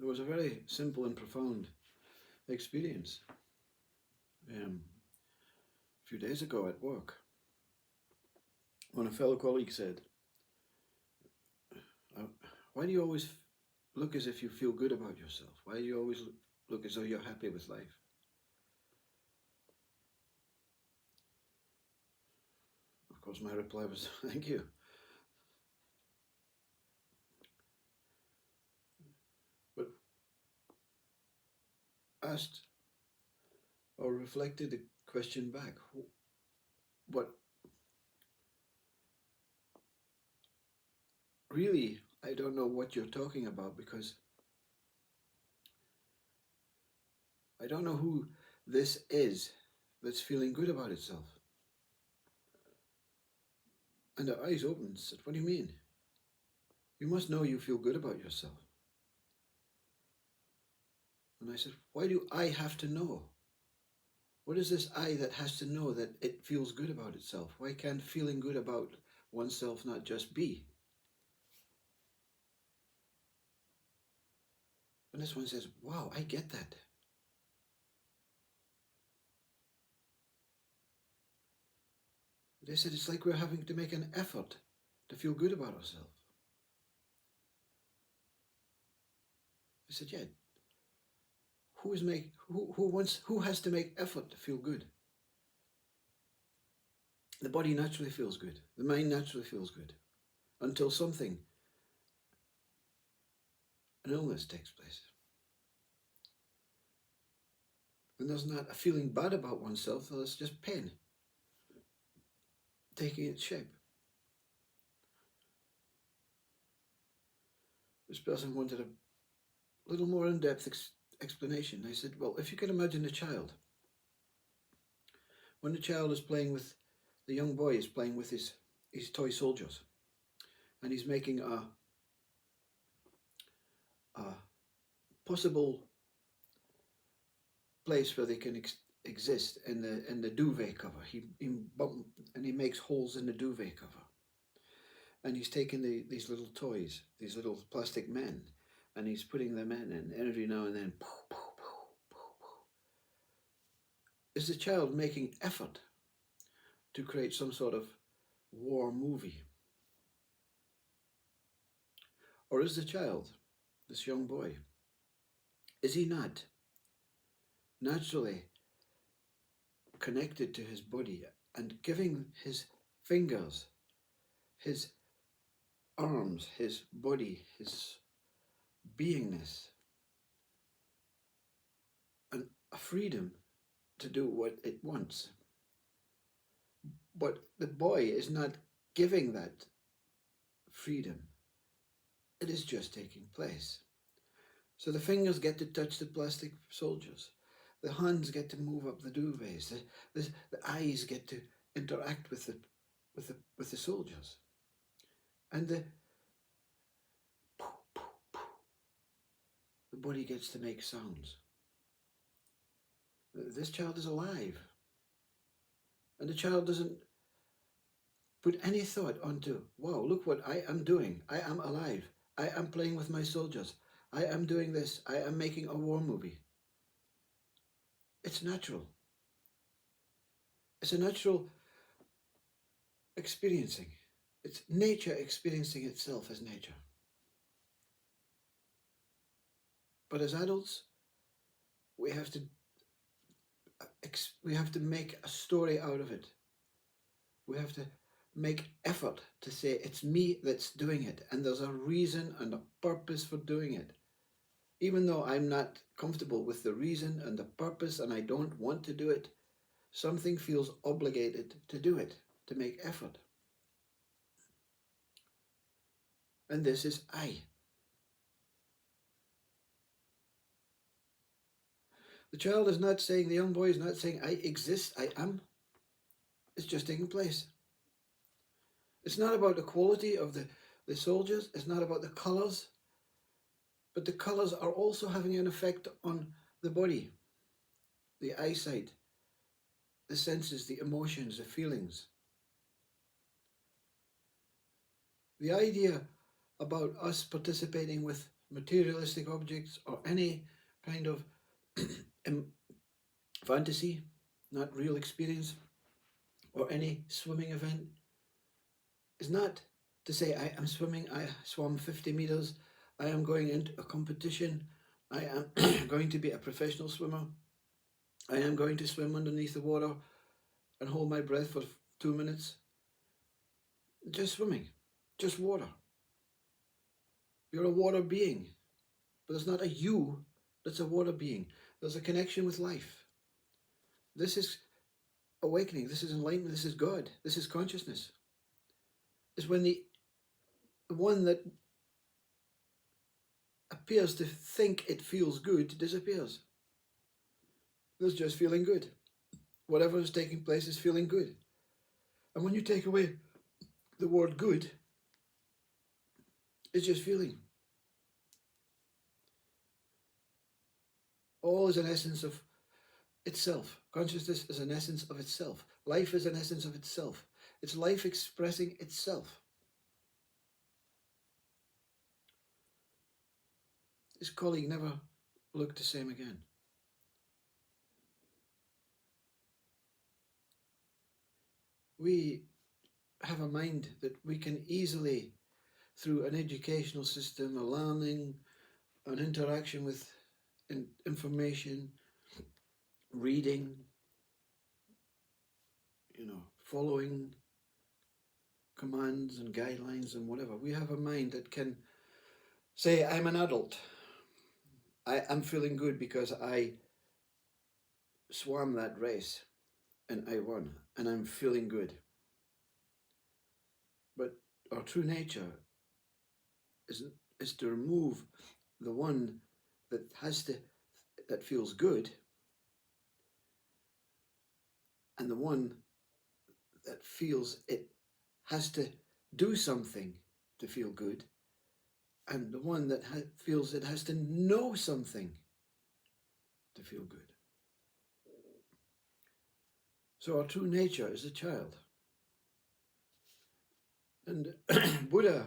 there was a very simple and profound experience a few days ago at work when a fellow colleague said, uh, why do you always look as if you feel good about yourself? Why do you always look as though you're happy with life? Of course, my reply was, thank you. But asked or reflected the question back, what really, I don't know what you're talking about, because I don't know who this is that's feeling good about itself. And her eyes opened and said, what do you mean? You must know you feel good about yourself. And I said, why do I have to know? What is this I that has to know that it feels good about itself? Why can't feeling good about oneself not just be? And this one says, wow, I get that. They said, it's like we're having to make an effort to feel good about ourselves. I said, yeah. Who has to make effort to feel good? The body naturally feels good. The mind naturally feels good. Until something, an illness takes place. And there's not a feeling bad about oneself, there's just pain taking its shape. This person wanted a little more in-depth explanation. I said, well, if you can imagine a child, when the child is playing with, the young boy is playing with his toy soldiers, and he's making a possible place where they can exist in the duvet cover. He makes holes in the duvet cover. And he's taking these little toys, these little plastic men, and he's putting them in, and every now and then, poof, poof, poof, poof, poof. Is the child making effort to create some sort of war movie? Or is the child, this young boy, is he not naturally connected to his body and giving his fingers, his arms, his body, his beingness, and a freedom to do what it wants? But the boy is not giving that freedom. It is just taking place. So the fingers get to touch the plastic soldiers. The hands get to move up the duvets. The eyes get to interact with the soldiers. And the body gets to make sounds. This child is alive. And the child doesn't put any thought onto, wow, look what I am doing. I am alive. I am playing with my soldiers. I am doing this. I am making a war movie. It's natural. It's a natural experiencing. It's nature experiencing itself as nature. But as adults, we have to make a story out of it. We have to make effort to say it's me that's doing it, and there's a reason and a purpose for doing it. Even though I'm not comfortable with the reason and the purpose and I don't want to do it, something feels obligated to do it, to make effort. And this is I. The child is not saying, the young boy is not saying, I exist, I am. It's just taking place. It's not about the quality of the soldiers. It's not about the colors. But the colors are also having an effect on the body, the eyesight, the senses, the emotions, the feelings. The idea about us participating with materialistic objects or any kind of fantasy, not real experience, or any swimming event is not to say I am swimming, I swam 50 meters, I am going into a competition, I am going to be a professional swimmer, I am going to swim underneath the water and hold my breath for 2 minutes. Just swimming, just water. You're a water being, but there's not a you that's a water being. There's a connection with life. This is awakening, this is enlightenment, this is God, this is consciousness. Is when the one that appears to think it feels good disappears. There's just feeling good. Whatever is taking place is feeling good. And when you take away the word good, it's just feeling. All is an essence of itself. Consciousness is an essence of itself. Life is an essence of itself. It's life expressing itself. His colleague never looked the same again. We have a mind that we can easily, through an educational system, a learning, an interaction with information, reading, following commands and guidelines and whatever. We have a mind that can say, I'm an adult. I'm feeling good because I swam that race and I won and I'm feeling good. But our true nature is to remove the one that feels good and the one that feels it has to do something to feel good, and the one that feels it has to know something to feel good. So our true nature is a child. And Buddha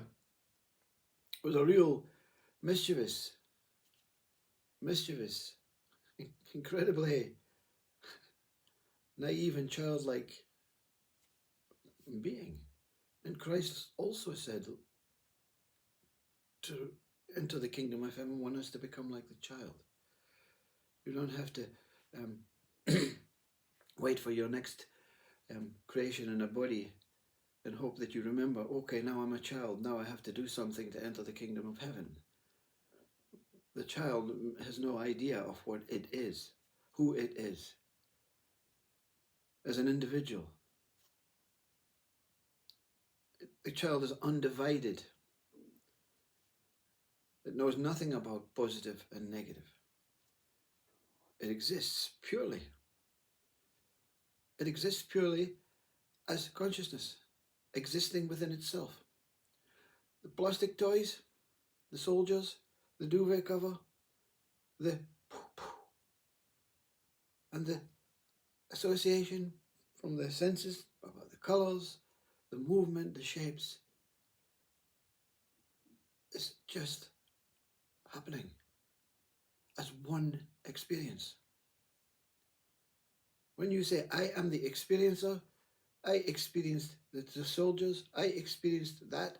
was a real mischievous, incredibly naive and childlike being. And Christ also said, to enter the kingdom of heaven, one has to become like the child. You don't have to wait for your next creation in a body and hope that you remember, okay, now I'm a child, now I have to do something to enter the kingdom of heaven. The child has no idea of what it is, who it is, as an individual. The child is undivided. It knows nothing about positive and negative. It exists purely. It exists purely as consciousness, existing within itself. The plastic toys, the soldiers, the duvet cover, the and the association from the senses about the colors, the movement, the shapes, is just happening as one experience. When you say, I am the experiencer, I experienced the soldiers, I experienced that,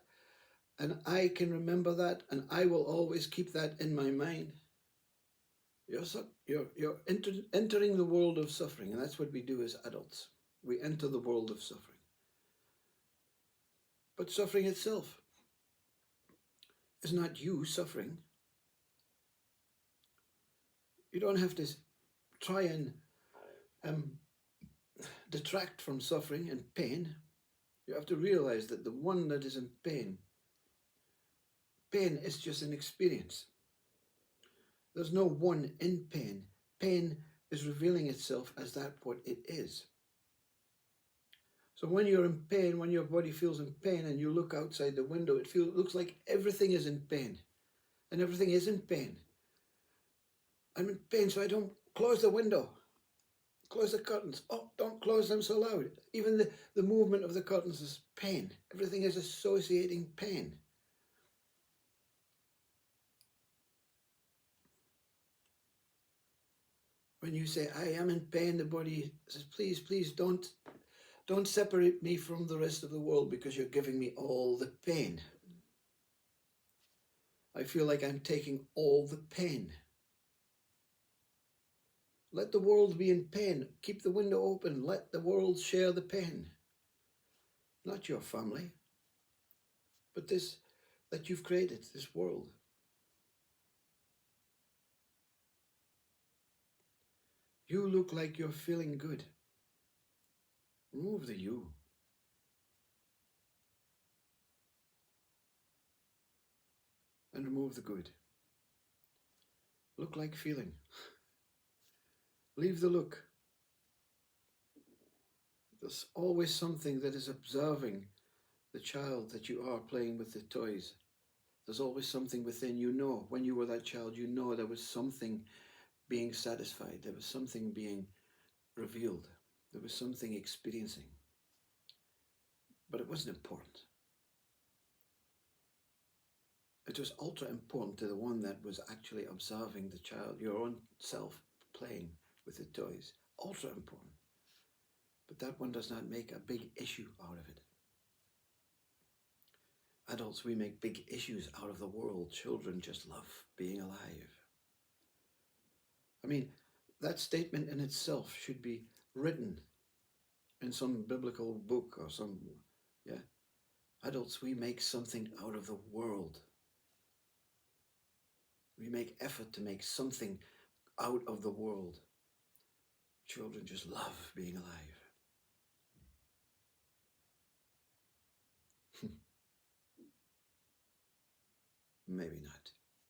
and I can remember that, and I will always keep that in my mind. You're entering the world of suffering, and that's what we do as adults. We enter the world of suffering. But suffering itself is not you suffering. You don't have to try and detract from suffering and pain. You have to realize that the one that is in pain is just an experience. There's no one in pain. Pain is revealing itself as that what it is. So when you're in pain, when your body feels in pain and you look outside the window, it looks like everything is in pain. And everything is in pain. I'm in pain, so I don't close the window. Close the curtains. Oh, don't close them so loud. Even the movement of the curtains is pain. Everything is associating pain. when you say, I am in pain, the body says, please, please don't separate me from the rest of the world because you're giving me all the pain. I feel like I'm taking all the pain. Let the world be in pain. Keep the window open. Let the world share the pain. Not your family, but this that you've created, this world. You look like you're feeling good. Remove the you. And remove the good. Look like feeling. Leave the look. There's always something that is observing the child that you are playing with the toys. There's always something within. You know, when you were that child, you know there was something being satisfied. There was something being revealed. There was something experiencing. But it wasn't important. It was ultra important to the one that was actually observing the child, your own self playing with the toys. Ultra important. But that one does not make a big issue out of it. Adults, we make big issues out of the world. Children just love being alive. I mean, that statement in itself should be written in some biblical book or some, yeah. Adults, we make something out of the world. We make effort to make something out of the world. Children just love being alive. Maybe not.